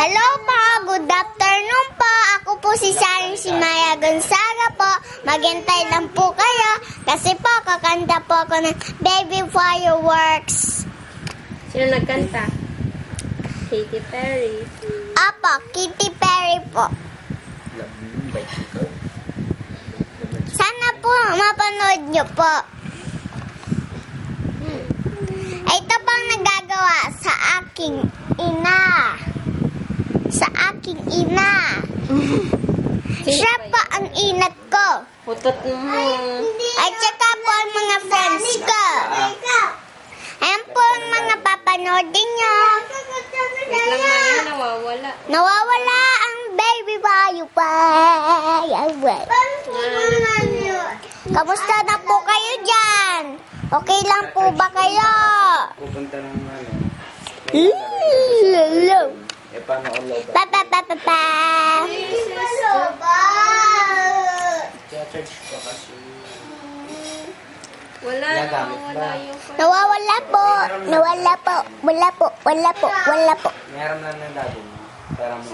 Hello po, good afternoon po. Ako po si Sharon Maya Gonzaga po. Maghintay lang po kayo kasi po kakanta po ako ng Baby Fireworks. Sino nagkanta? Katy Perry. Apo, Katy Perry po. Sana po mapanood nyo po. Ito pang nagagawa sa aking ina. Sa aking ina. Siya po ang inat ko. Putot mo. At saka po ang mga friends ko. Ayan po ang mga papanoodin nyo. Wait lang na yun, nawawala. Nawawala ang baby fireworks. Kamusta na po kayo dyan? Okay lang po ba kayo? Pupunta ng ano. Hello. Eh, paano ang loob? Pa. Charge ko kasi. Wala, Nagamit nawawala ba? yung Nawawala po. Nawala po. Wala po. Wala po. Wala po. Meron lang ng dabo. Para mo.